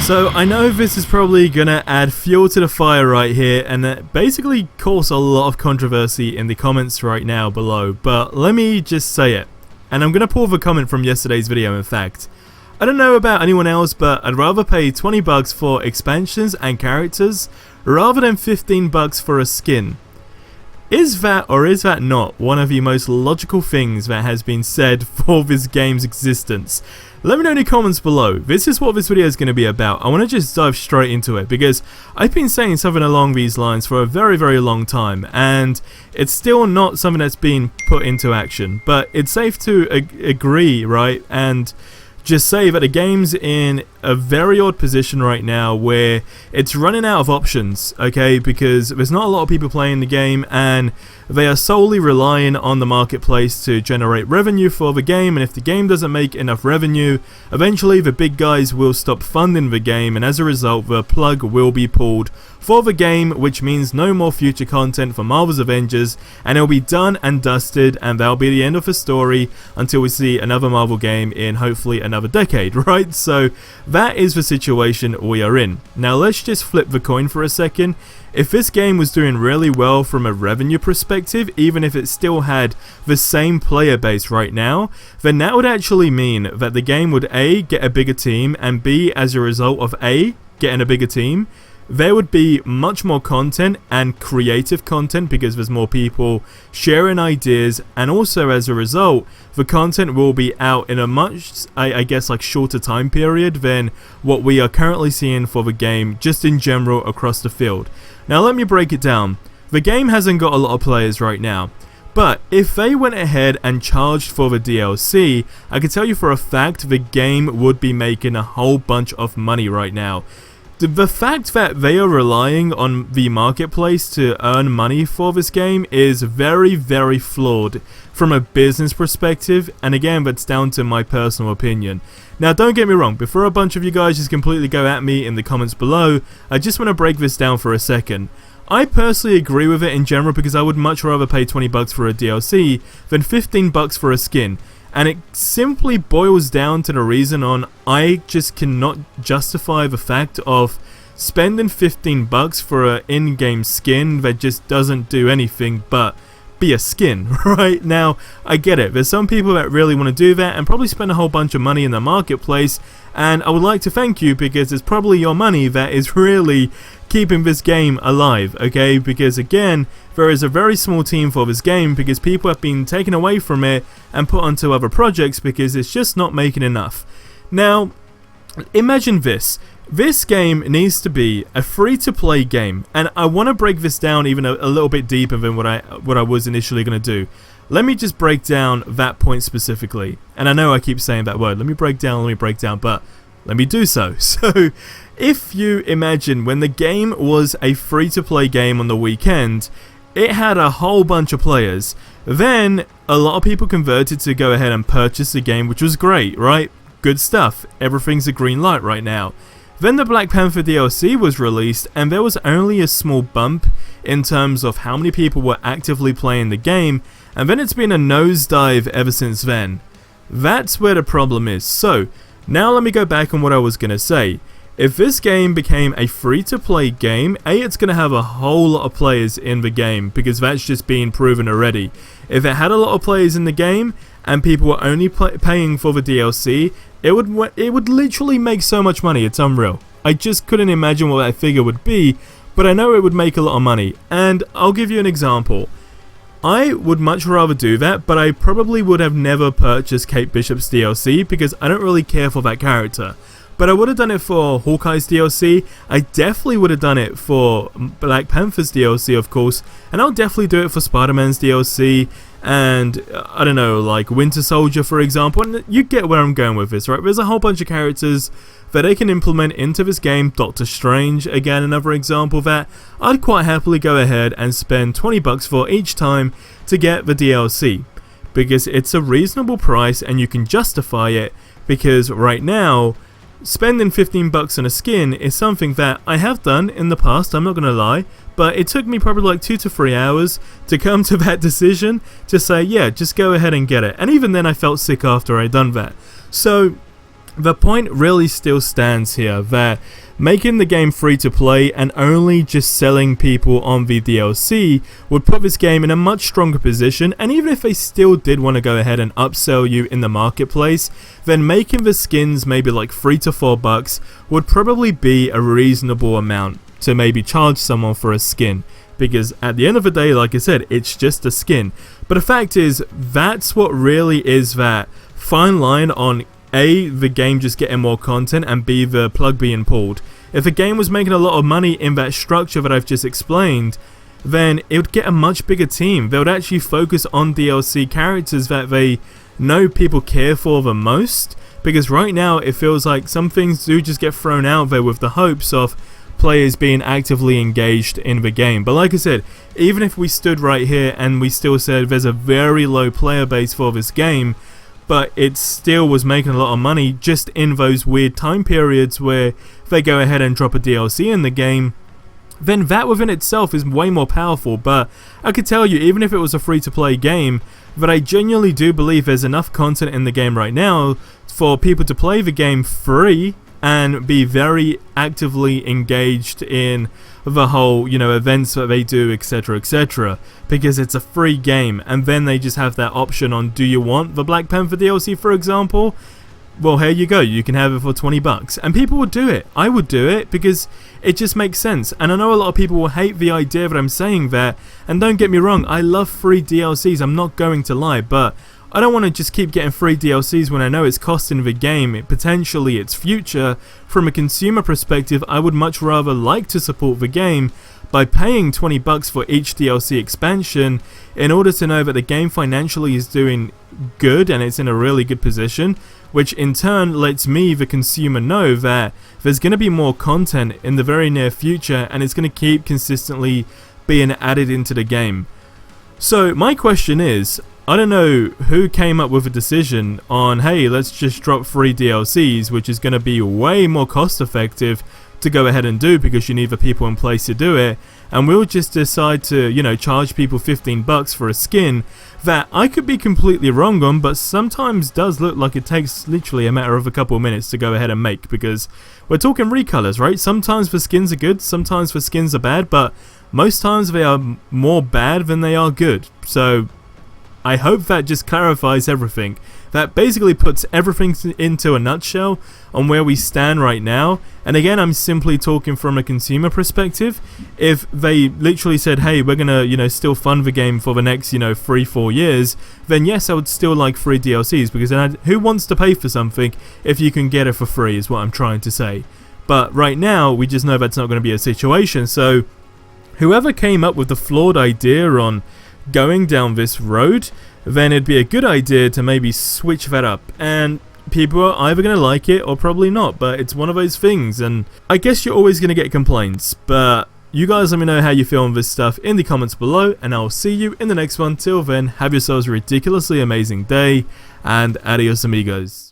So I know this is probably gonna add fuel to the fire right here and basically cause a lot of controversy in the comments right now below, but let me just say it. And I'm gonna pull the comment from yesterday's video, in fact. I don't know about anyone else, but I'd rather pay 20 bucks for expansions and characters rather than 15 bucks for a skin. Is that or is that not one of the most logical things that has been said for this game's existence? Let me know in the comments below. This is what this video is going to be about. I want to just dive straight into it because I've been saying something along these lines for a very long time and it's still not something that's been put into action, but it's safe to agree, right, and just say that the game's in a very odd position right now where it's running out of options, okay, because there's not a lot of people playing the game and they are solely relying on the marketplace to generate revenue for the game, and if the game doesn't make enough revenue, eventually the big guys will stop funding the game, and as a result the plug will be pulled for the game, which means no more future content for Marvel's Avengers, and it'll be done and dusted, and that'll be the end of the story until we see another Marvel game in hopefully another decade, right? So that is the situation we are in. Now let's just flip the coin for a second. If this game was doing really well from a revenue perspective, even if it still had the same player base right now, then that would actually mean that the game would A, get a bigger team, and B, as a result of A, getting a bigger team, there would be much more content and creative content because there's more people sharing ideas, and also as a result the content will be out in a much, I guess, like shorter time period than what we are currently seeing for the game just in general across the field. Now let me break it down. The game hasn't got a lot of players right now, but if they went ahead and charged for the DLC, I can tell you for a fact the game would be making a whole bunch of money right now. The fact that they are relying on the marketplace to earn money for this game is very flawed from a business perspective, and again that's down to my personal opinion. Now don't get me wrong, before a bunch of you guys just completely go at me in the comments below, I just want to break this down for a second. I personally agree with it in general because I would much rather pay 20 bucks for a DLC than 15 bucks for a skin. And it simply boils down to the reason on I just cannot justify the fact of spending 15 bucks for an in-game skin that just doesn't do anything but be a skin. Right now, I get it. There's some people that really want to do that and probably spend a whole bunch of money in the marketplace, and I would like to thank you because it's probably your money that is really keeping this game alive, okay? Because again, there is a very small team for this game because people have been taken away from it and put onto other projects because it's just not making enough. Now, imagine this. This game needs to be a free-to-play game, and I want to break this down even a little bit deeper than what I was initially going to do. Let me just break down that point specifically, and I know I keep saying that word, let me break down, but let me do so. So, if you imagine when the game was a free-to-play game on the weekend, it had a whole bunch of players, then a lot of people converted to go ahead and purchase the game, which was great, right? Good stuff, everything's a green light right now. Then the Black Panther DLC was released and there was only a small bump in terms of how many people were actively playing the game, and then it's been a nosedive ever since then. That's where the problem is. So, now let me go back on what I was going to say. If this game became a free-to-play game, it's going to have a whole lot of players in the game because that's just been proven already. If it had a lot of players in the game and people were only paying for the DLC, it would literally make so much money, it's unreal. I just couldn't imagine what that figure would be, but I know it would make a lot of money. And I'll give you an example. I would much rather do that, but I probably would have never purchased Kate Bishop's DLC because I don't really care for that character. But I would have done it for Hawkeye's DLC, I definitely would have done it for Black Panther's DLC of course, and I'll definitely do it for Spider-Man's DLC, and I don't know, like Winter Soldier for example, and you get where I'm going with this, right? There's a whole bunch of characters that they can implement into this game. Doctor Strange, again another example that I'd quite happily go ahead and spend 20 bucks for each time to get the DLC, because it's a reasonable price and you can justify it, because right now spending 15 bucks on a skin is something that I have done in the past, I'm not gonna lie, but it took me probably like 2 to 3 hours to come to that decision to say, yeah, just go ahead and get it. And even then I felt sick after I'd done that. So the point really still stands here that making the game free to play and only just selling people on the DLC would put this game in a much stronger position, and even if they still did want to go ahead and upsell you in the marketplace, then making the skins maybe like $3 to $4 would probably be a reasonable amount to maybe charge someone for a skin. Because at the end of the day, like I said, it's just a skin. But the fact is, that's what really is that fine line on A, the game just getting more content, and B, the plug being pulled. If the game was making a lot of money in that structure that I've just explained, then it would get a much bigger team. They would actually focus on DLC characters that they know people care for the most. Because right now, it feels like some things do just get thrown out there with the hopes of players being actively engaged in the game. But like I said, even if we stood right here and we still said there's a very low player base for this game, but it still was making a lot of money just in those weird time periods where they go ahead and drop a DLC in the game, then that within itself is way more powerful. But I could tell you, even if it was a free-to-play game, that I genuinely do believe there's enough content in the game right now for people to play the game free and be very actively engaged in the whole, events that they do, etc, etc, because it's a free game. And then they just have that option on, do you want the Black Panther DLC, for example? Well, here you go, you can have it for $20, and people would do it. I would do it because it just makes sense. And I know a lot of people will hate the idea that I'm saying that, and don't get me wrong, I love free DLCs, I'm not going to lie, but I don't want to just keep getting free DLCs when I know it's costing the game potentially its future. From a consumer perspective, I would much rather like to support the game by paying $20 for each DLC expansion in order to know that the game financially is doing good and it's in a really good position, which in turn lets me, the consumer, know that there's going to be more content in the very near future and it's going to keep consistently being added into the game. So my question is, I don't know who came up with a decision on, hey, let's just drop free DLCs, which is going to be way more cost effective to go ahead and do because you need the people in place to do it, and we'll just decide to, charge people $15 for a skin that I could be completely wrong on, but sometimes does look like it takes literally a matter of a couple of minutes to go ahead and make, because we're talking recolors, right? Sometimes the skins are good, sometimes the skins are bad, but most times they are more bad than they are good. So I hope that just clarifies everything. That basically puts everything into a nutshell on where we stand right now. And again, I'm simply talking from a consumer perspective. If they literally said, hey, we're gonna, still fund the game for the next, 3-4 years, then yes, I would still like free DLCs, because then who wants to pay for something if you can get it for free, is what I'm trying to say. But right now, we just know that's not going to be a situation. So whoever came up with the flawed idea on going down this road, then it'd be a good idea to maybe switch that up, and people are either going to like it or probably not, but it's one of those things, and I guess you're always going to get complaints. But you guys let me know how you feel on this stuff in the comments below, and I'll see you in the next one. Till then, have yourselves a ridiculously amazing day, and adios amigos.